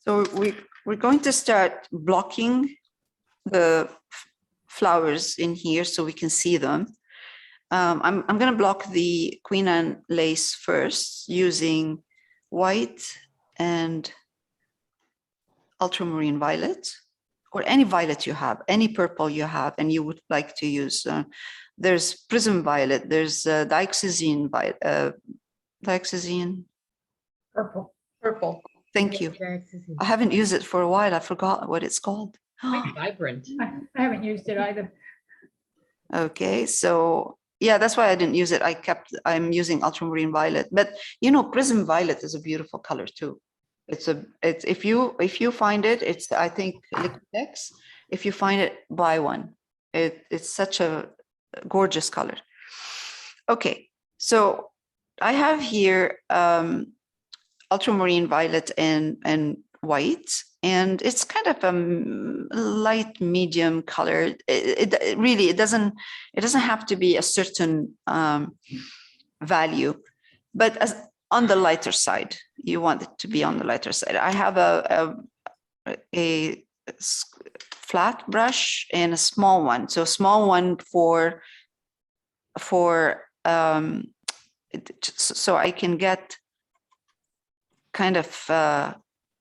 So we're going to start blocking the flowers in here so we can see them. I'm going to block the Queen Anne lace first using white and ultramarine violet, or any violet you have, any purple you have and you would like to use. There's prism violet, there's dioxazine violet, dioxazine. Purple. Purple. Thank you. I haven't used it for a while. I forgot what it's called. Quite vibrant. I haven't used it either. Okay, so yeah, that's why I didn't use it. I'm using ultramarine violet, but you know, prism violet is a beautiful color too. It's if you find it, it's, I think, Liquitex. If you find it, buy one. It's such a gorgeous color. Okay, so I have here ultramarine violet and white, and it's kind of a light medium color. It really, it doesn't have to be a certain value, but as on the lighter side, you want it to be on the lighter side. I have a flat brush and a small one. So small one for so I can get kind of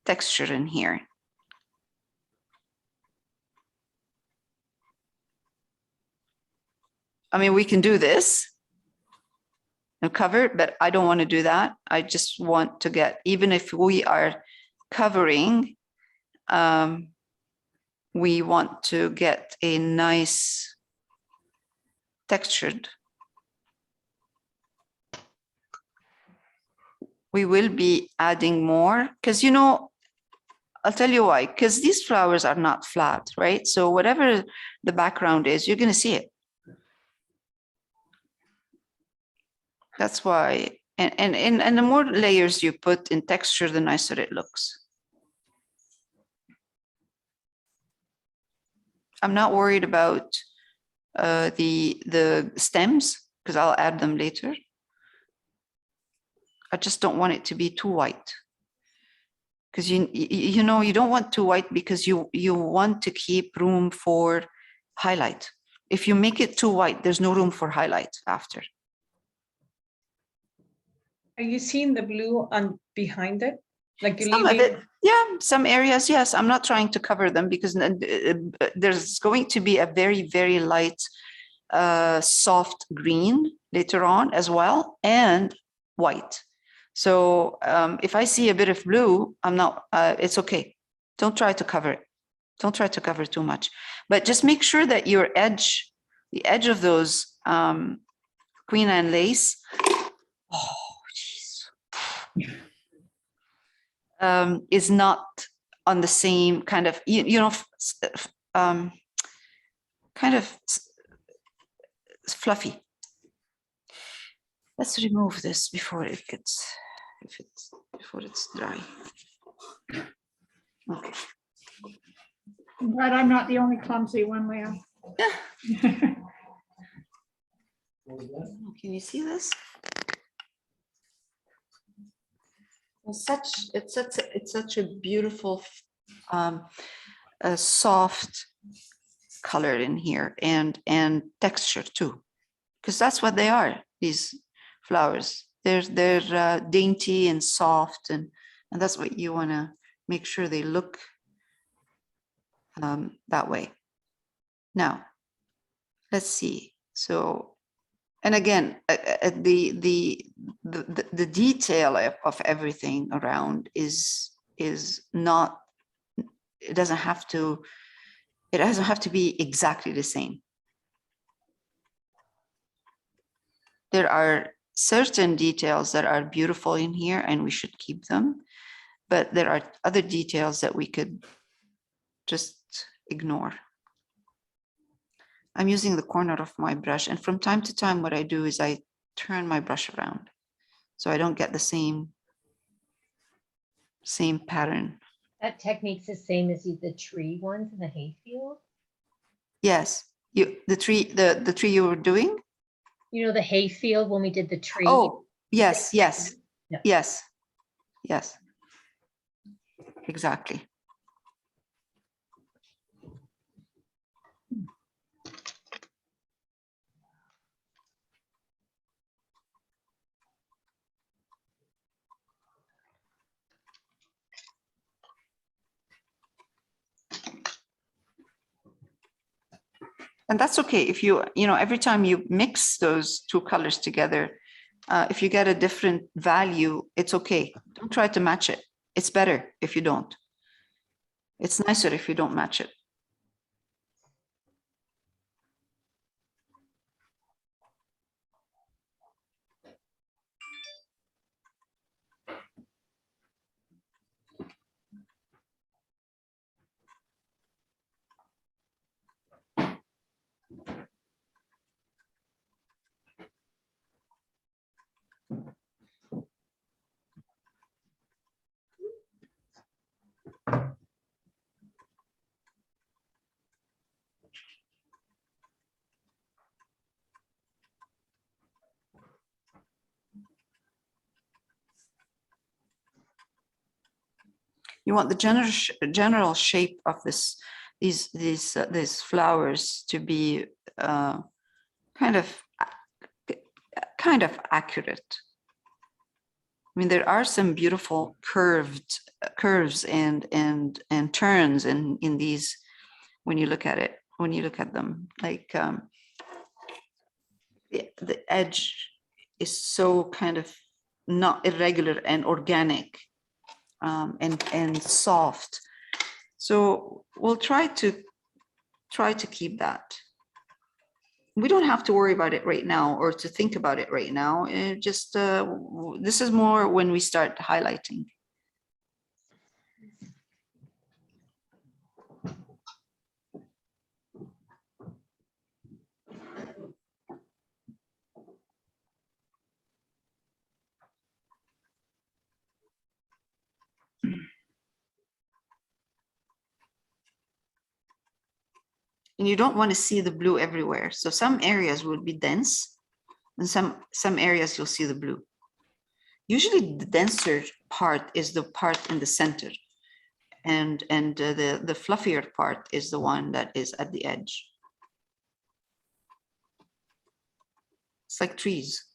texture in here. I mean, we can do this and cover it, but I don't want to do that. I just want to get, even if we are covering, we want to get a nice textured. We will be adding more because, you know, I'll tell you why, because these flowers are not flat, right? So whatever the background is, you're going to see it. That's why, and the more layers you put in texture, the nicer it looks. I'm not worried about the stems because I'll add them later. I just don't want it to be too white, because you know, you don't want too white because you want to keep room for highlight. If you make it too white, there's no room for highlight after. Are you seeing the blue on behind it? Like you Some of it, yeah, some areas, yes. I'm not trying to cover them because there's going to be a very, very light, soft green later on as well, and white. So if I see a bit of blue, I'm not, it's okay. Don't try to cover it. Don't try to cover too much, but just make sure that your edge, the edge of those Queen Anne lace, oh, jeez, is not on the same kind of, you know, kind of fluffy. Let's remove this before it gets, before it's dry. Okay. I'm glad I'm not the only clumsy one, Leah. Can you see this? It's such a beautiful, a soft color in here, and texture too, because that's what they are. These flowers, they're dainty and soft, and that's what you want to make sure they look that way. Now, let's see. So, and again, the detail of everything around is not. It doesn't have to. It doesn't have to be exactly the same. There are certain details that are beautiful in here, and we should keep them. But there are other details that we could just ignore. I'm using the corner of my brush, and from time to time, what I do is I turn my brush around so I don't get the same pattern. That technique's the same as the tree ones in the hayfield? Yes, the tree you were doing? You know, the hayfield when we did the tree? Oh, yes, yes, Yeah. yes, yes. exactly. And that's okay if you know, every time you mix those two colors together, if you get a different value, it's okay. Don't try to match it. It's better if you don't. It's nicer if you don't match it. You want the general shape of these flowers to be kind of accurate. I mean, there are some beautiful curves and turns in these when you look at it, when you look at them, like the edge is so kind of not irregular and organic, and soft. So we'll try to keep that. We don't have to worry about it right now or to think about it right now. It just this is more when we start highlighting. And you don't want to see the blue everywhere. So some areas will be dense, and some areas you'll see the blue. Usually the denser part is the part in the center, and the fluffier part is the one that is at the edge. It's like trees.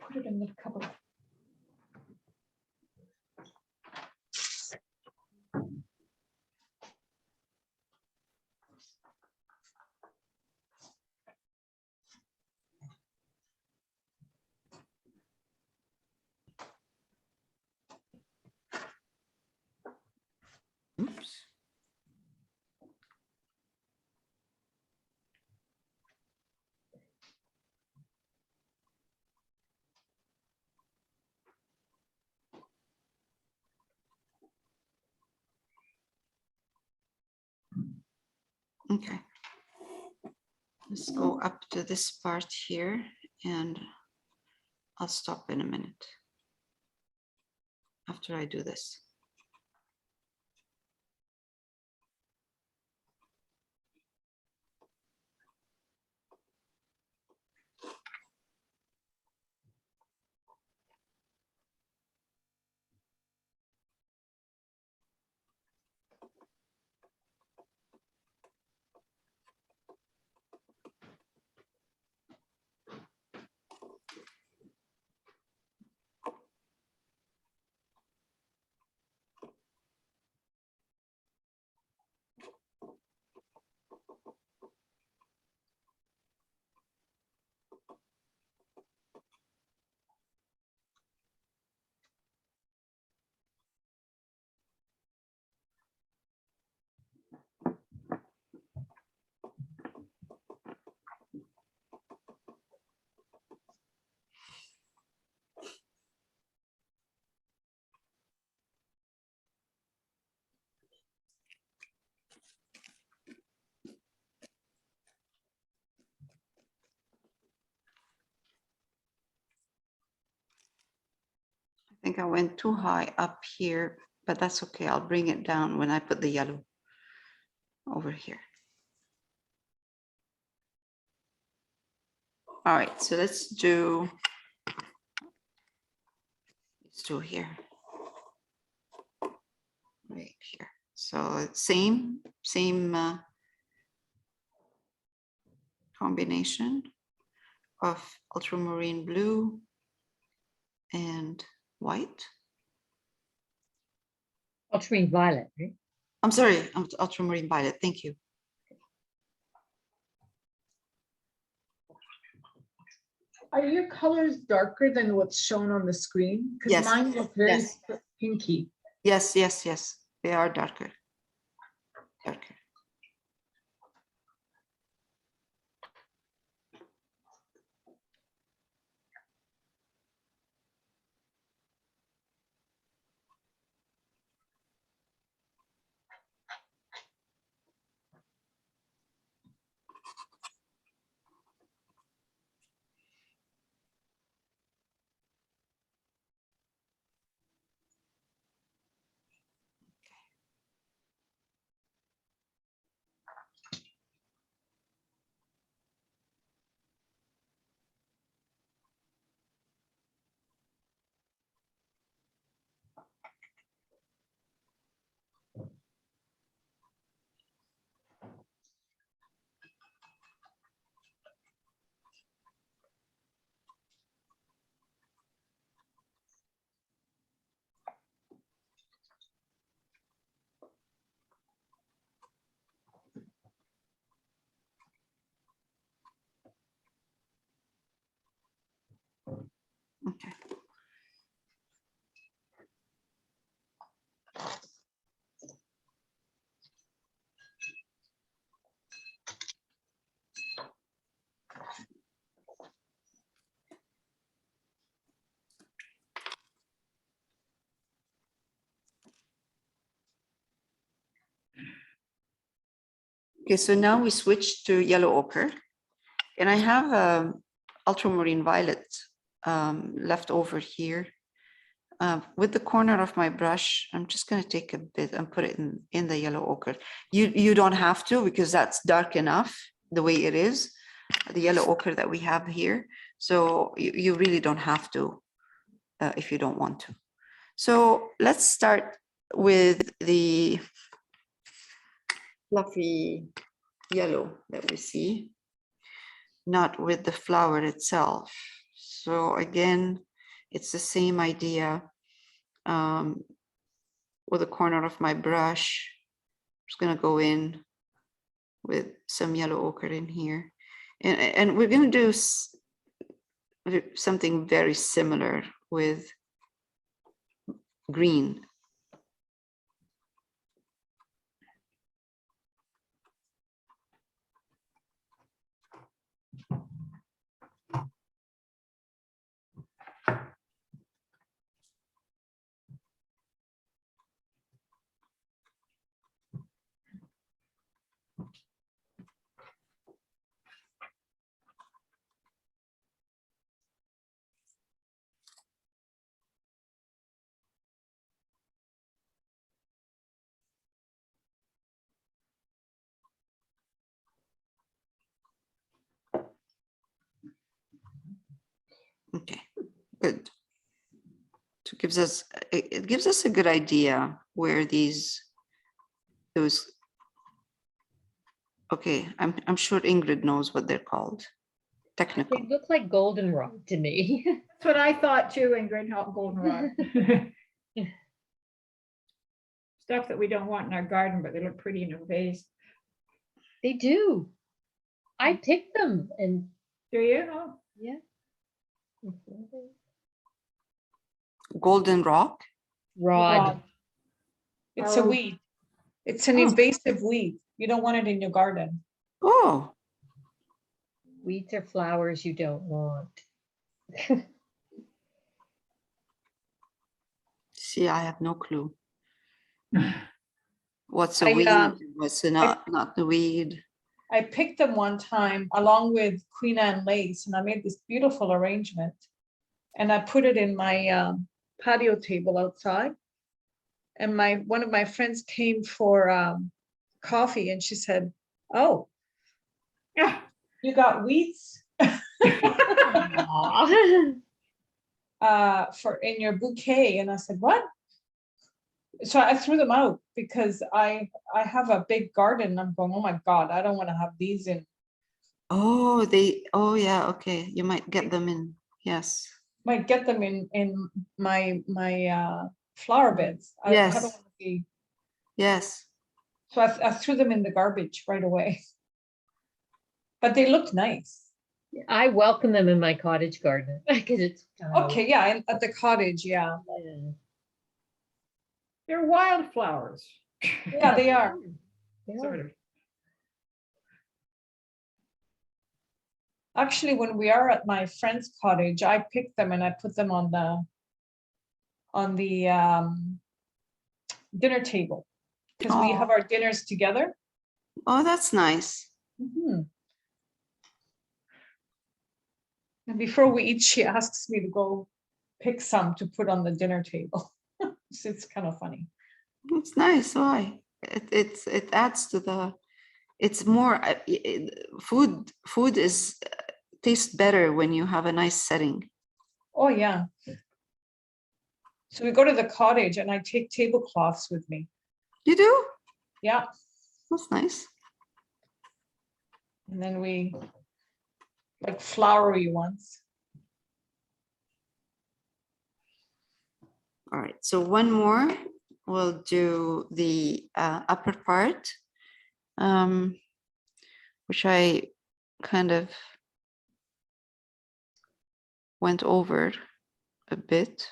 Put it in the cupboard. Oops. Okay. Let's go up to this part here, and I'll stop in a minute after I do this. think I went too high up here, but that's okay. I'll bring it down when I put the yellow over here. All right, so let's do here. Right here. So same combination of ultramarine blue and white. Ultramarine violet, right? I'm sorry, ultramarine violet. Thank you. Are your colors darker than what's shown on the screen? Because Yes, mine look very yes. pinky. Yes, yes, yes. They are darker. Darker. Okay. Okay, so now we switch to yellow ochre, and I have ultramarine violet left over here. With the corner of my brush, I'm just going to take a bit and put it in the yellow ochre. You don't have to, because that's dark enough the way it is, the yellow ochre that we have here. So you really don't have to if you don't want to. So let's start with the fluffy yellow that we see, not with the flower itself. So again, it's the same idea. With the corner of my brush, I'm just going to go in with some yellow ochre in here. And we're going to do something very similar with green. Okay, good. So it gives us a good idea where those. Okay, I'm sure Ingrid knows what they're called. Technical. They look like goldenrod to me. That's what I thought too, Ingrid, not goldenrod. Stuff that we don't want in our garden, but they look pretty in a vase. They do. I picked them and Do you? Oh, yeah. Golden rock. Rod. It's a Oh. weed. It's an Oh. invasive weed. You don't want it in your garden. Oh, Weeds are flowers you don't want. see, I have no clue. What's a I, weed? What's not the weed? I picked them one time along with Queen Anne lace, and I made this beautiful arrangement. And I put it in my patio table outside. And one of my friends came for coffee and she said, "Oh, Yeah. you got weeds Aw. for in your bouquet?" And I said, "What?" So I threw them out because I have a big garden. And I'm going, "Oh my God, I don't want to have these in." Oh, oh yeah, okay. You might get them in, yes. Might get them in my flower beds. I don't Yes. want to be. Yes. So I threw them in the garbage right away. But they looked nice. I welcome them in my cottage garden because it's Okay, yeah, at the cottage, yeah. yeah. They're wildflowers. Yeah, they are. They Sort are. of. Actually, when we are at my friend's cottage, I pick them and I put them on the dinner table because we have Oh. our dinners together. Oh, that's nice. Mhm. And before we eat, she asks me to go pick some to put on the dinner table. So it's kind of funny. It's nice. Why? It adds to the. It's more food is tastes better when you have a nice setting. Oh, yeah. So we go to the cottage and I take tablecloths with me. You do? Yeah. That's nice. And then we like flowery ones. All right. So one more. We'll do the upper part, which I kind of went over a bit.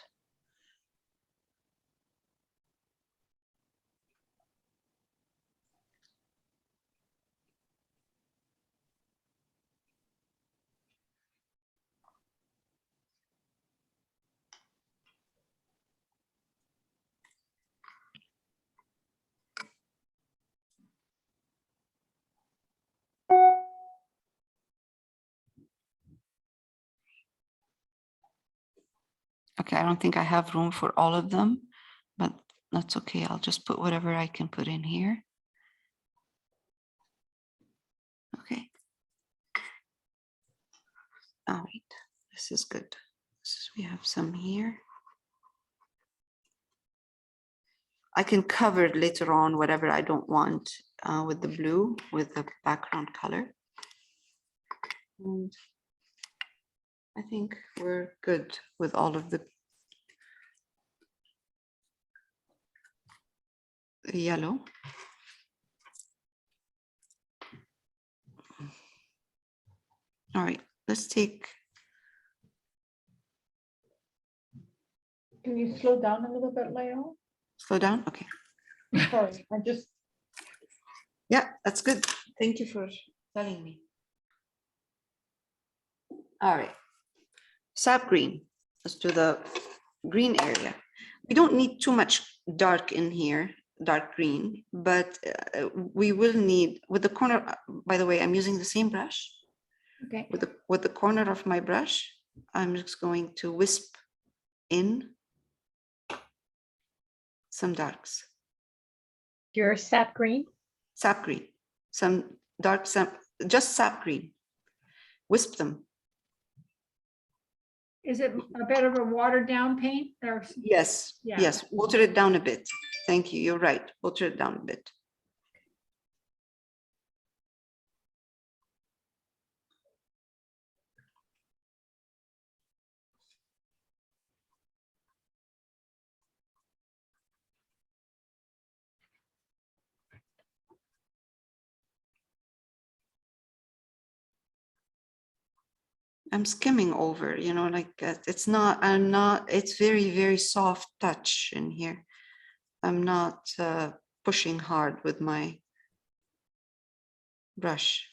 Okay, I don't think I have room for all of them, but that's okay. I'll just put whatever I can put in here. Okay. All right, this is good. We have some here. I can cover later on whatever I don't want with the blue, with the background color. And I think we're good with all of the yellow. All right, let's take. Can you slow down a little bit, Leo? Slow down. Okay. Sorry, I just. Yeah, that's good. Thank you for telling me. All right. Sap green. Let's do the green area. We don't need too much dark in here, dark green, but we will need with the corner. By the way, I'm using the same brush. Okay. With the corner of my brush, I'm just going to wisp in some darks. Your sap green? Sap green, some dark sap, just sap green. Wisp them. Is it a bit of a watered down paint or? Yes, Yeah. yes, water it down a bit. Thank you, you're right, water it down a bit. I'm skimming over, you know, like it's not, it's very, very soft touch in here. I'm not pushing hard with my brush.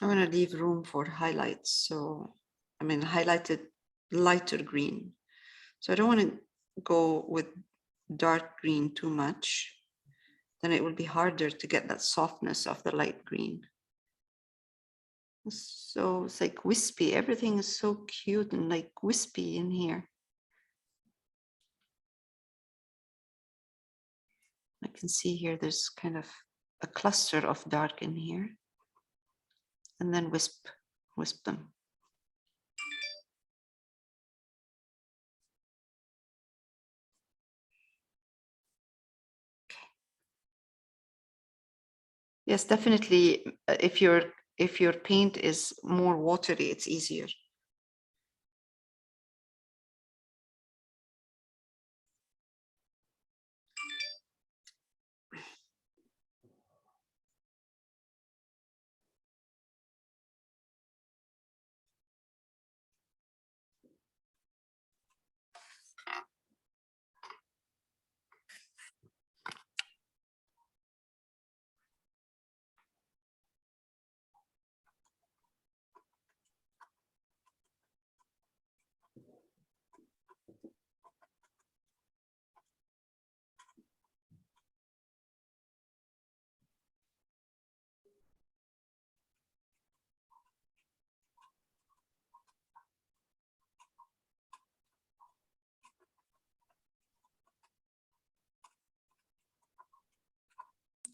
I want to leave room for highlights. So, I mean, highlighted lighter green. So I don't want to go with dark green too much. Then it will be harder to get that softness of the light green. So it's like wispy. Everything is so cute and like wispy in here. I can see here there's kind of a cluster of dark in here. And then wisp them. Yes, definitely. If your paint is more watery, it's easier.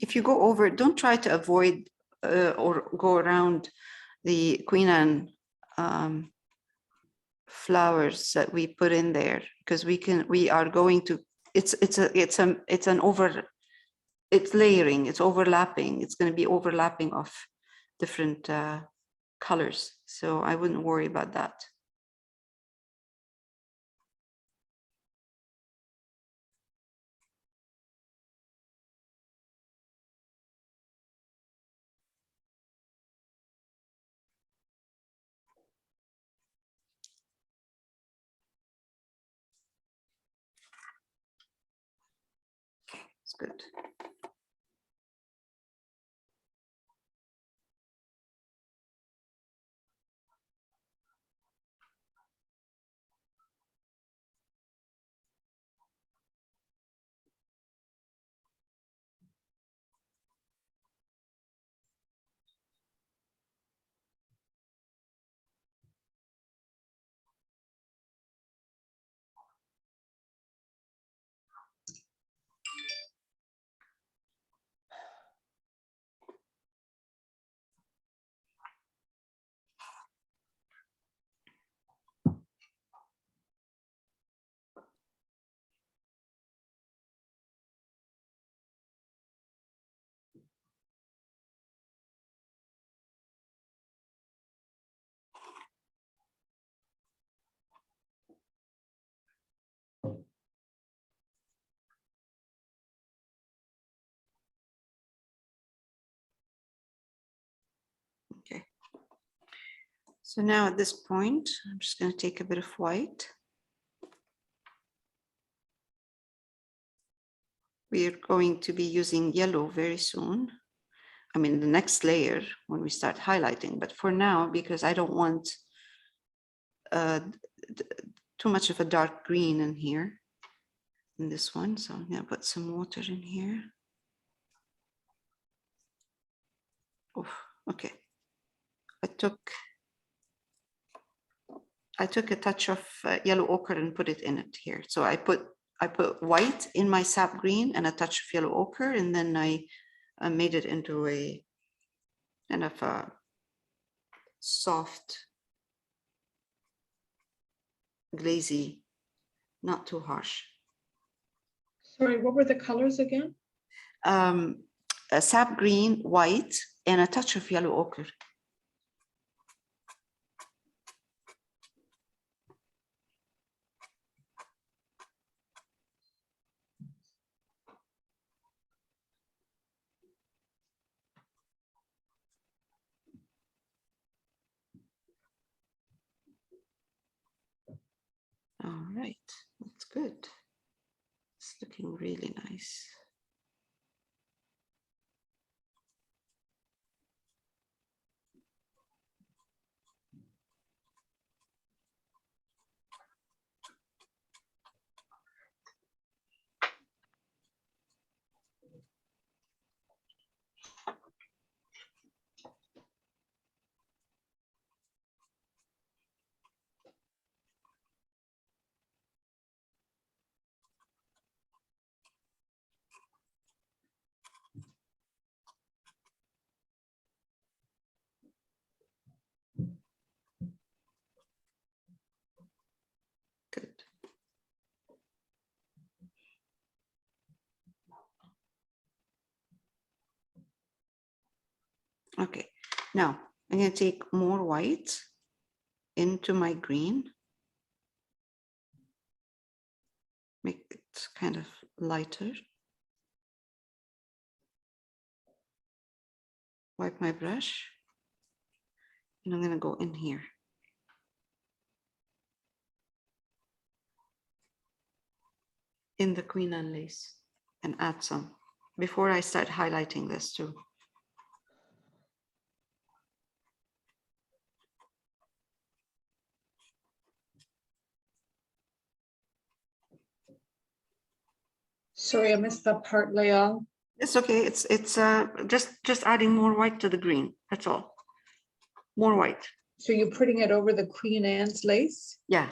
If you go over, don't try to avoid or go around the Queen Anne flowers that we put in there, because we are going to, it's layering, it's overlapping, it's going to be overlapping of different colors. So I wouldn't worry about that. It's good. Okay. So now at this point, I'm just going to take a bit of white. We are going to be using yellow very soon. I mean, the next layer when we start highlighting, but for now, because I don't want too much of a dark green in here, in this one. So I'm going to put some water in here. Oh, okay. I took a touch of yellow ochre and put it in it here. So I put white in my sap green and a touch of yellow ochre, and then I made it into a kind of a soft, glazy, not too harsh. Sorry, what were the colors again? A sap green, white, and a touch of yellow ochre. All right, that's good. It's looking really nice. Okay, now I'm going to take more white into my green. Make it kind of lighter. Wipe my brush. And I'm going to go in here. In the Queen Anne lace and add some before I start highlighting this too. Sorry, I missed that part, Leon. It's okay. It's just adding more white to the green. That's all. More white. So you're putting it over the Queen Anne's lace? Yeah.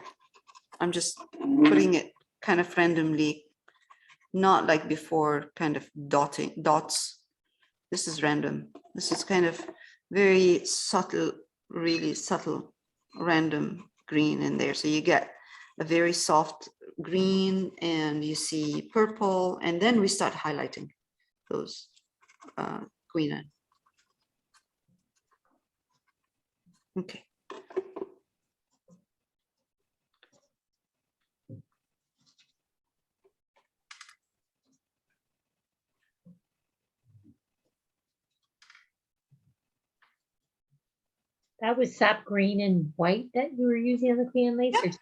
I'm just putting it kind of randomly, not like before, kind of dots. This is random. This is kind of very subtle, really subtle, random green in there. So you get a very soft green and you see purple, and then we start highlighting those Queen Anne. Okay. That was sap green and white that you were using on the Queen lace? Yeah.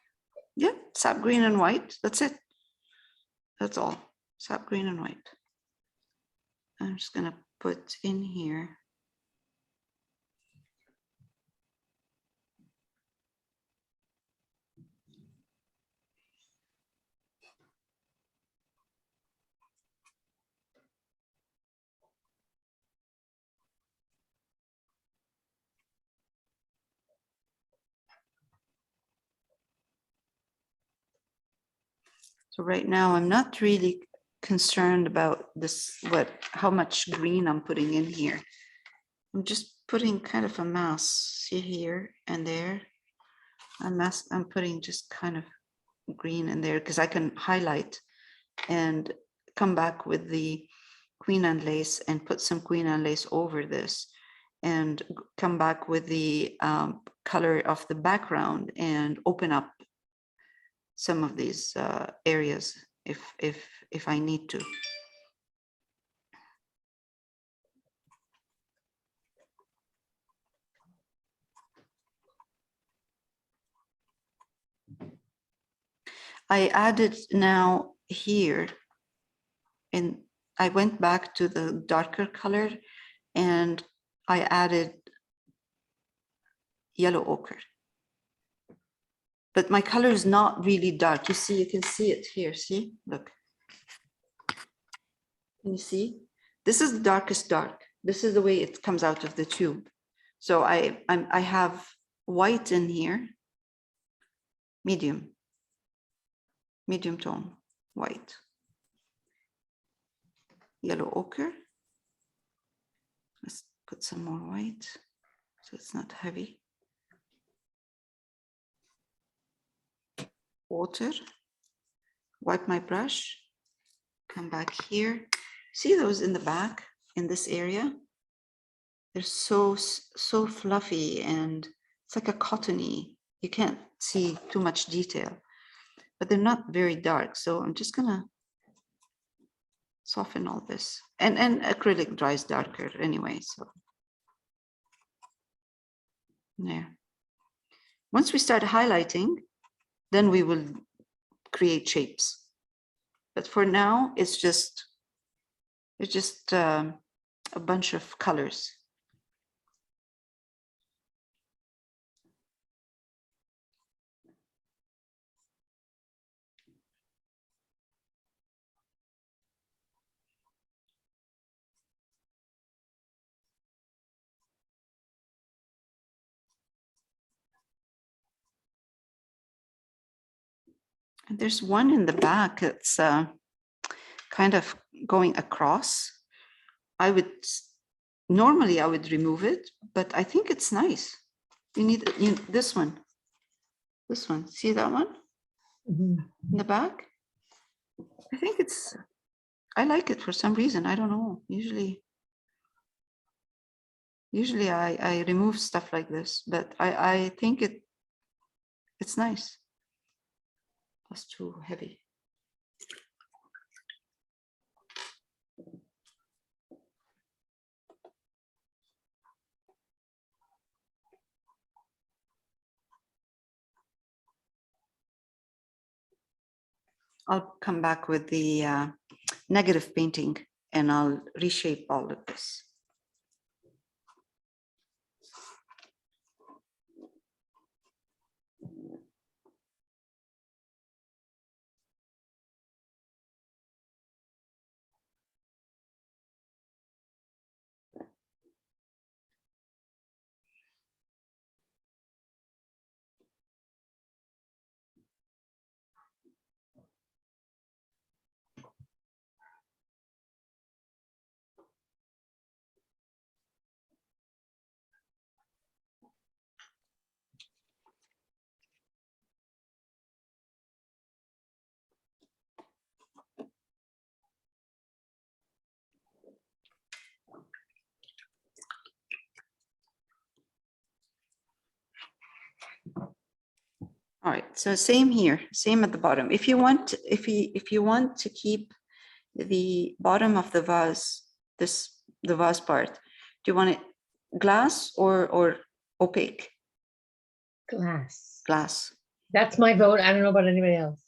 Yeah, sap green and white. That's it. That's all. Sap green and white. I'm just gonna put in here. So right now I'm not really concerned about this, how much green I'm putting in here. I'm just putting kind of a mass, see here and there. I'm putting just kind of green in there because I can highlight and come back with the Queen Anne lace and put some Queen Anne lace over this and come back with the color of the background and open up some of these areas if I need to. I added now here, and I went back to the darker color and I added yellow ochre. But my color is not really dark. You see, you can see it here. See, look. Can you see? This is the darkest dark. This is the way it comes out of the tube. So I have white in here, medium tone, white, yellow ochre. Let's put some more white so it's not heavy. Water, wipe my brush, come back here. See those in the back in this area? They're so fluffy and it's like a cottony. You can't see too much detail, but they're not very dark. So I'm just gonna soften all this. And acrylic dries darker anyway, so. There. Once we start highlighting, then we will create shapes. But for now, it's just a bunch of colors. And there's one in the back. It's kind of going across. Normally I would remove it, but I think it's nice. You need this one. This one, see that one in the back? I think I like it for some reason. I don't know. Usually Usually I remove stuff like this, but I think it's nice. That's too heavy. I'll come back with the negative painting and I'll reshape all of this. All right, so same here, same at the bottom. If you want, if you want to keep the bottom of the vase, the vase part, do you want it glass or opaque? Glass. Glass. That's my vote. I don't know about anybody else.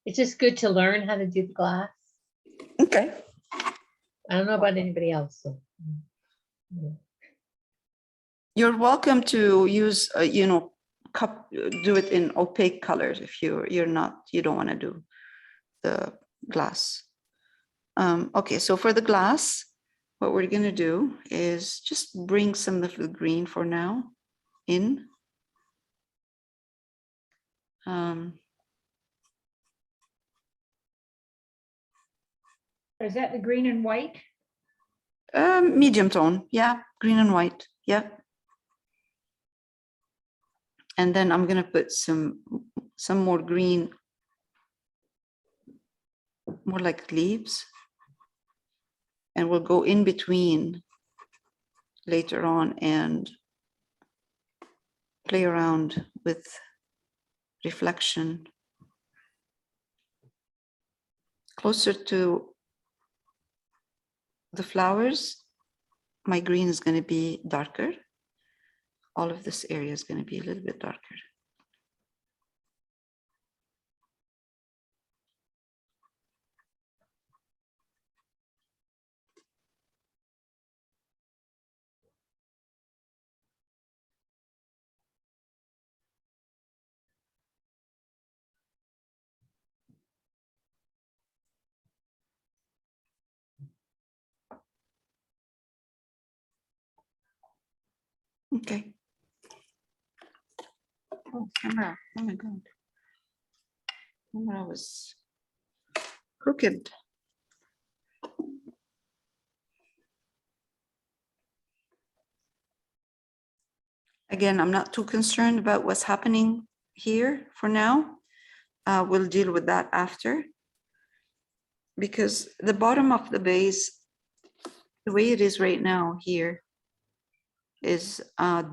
It's just good to learn how to do the glass. Okay. I don't know about anybody else, so. You're welcome to use, you know, do it in opaque colors if you don't want to do the glass. Okay, so for the glass, what we're going to do is just bring some of the green for now in. Is that the green and white? Medium tone, yeah, green and white, yeah. And then I'm going to put some more green, more like leaves, and we'll go in between later on and play around with reflection. Closer to the flowers, my green is going to be darker. All of this area is going to be a little bit darker. Okay. Oh, camera. Oh my God. Camera was crooked. Again, I'm not too concerned about what's happening here for now. We'll deal with that after. Because the bottom of the base, the way it is right now here, is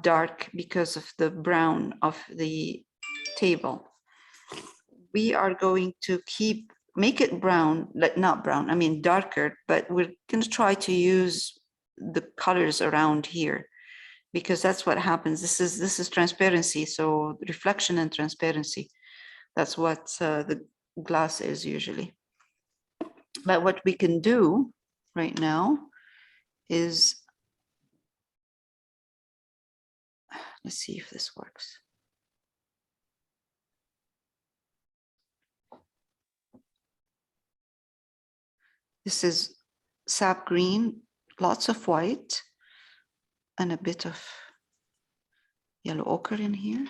dark because of the brown of the table. We are going to make it brown, not brown, I mean darker, but we're going to try to use the colors around here because that's what happens. This is transparency, so reflection and transparency. That's what the glass is usually. But what we can do right now is, let's see if this works. This is sap green, lots of white, and a bit of yellow ochre in here.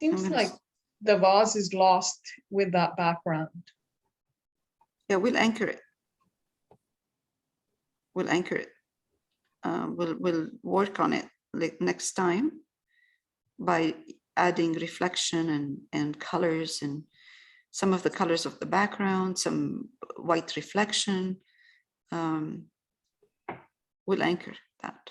Seems gonna like s- the vase is lost with that background. Yeah, we'll anchor it. We'll anchor it. We'll work on it like next time by adding reflection and colors and some of the colors of the background, some white reflection. We'll anchor that.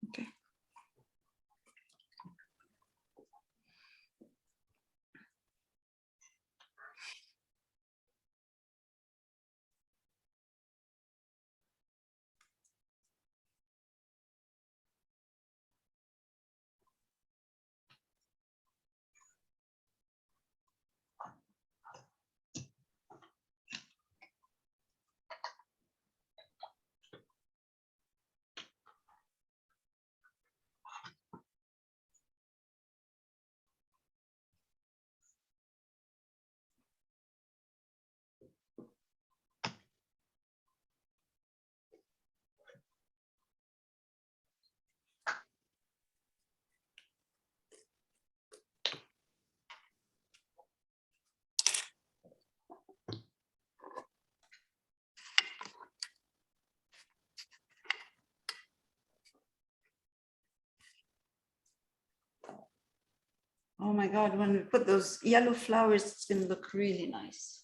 Okay. Oh my God, when we put those yellow flowers, it's gonna look really nice.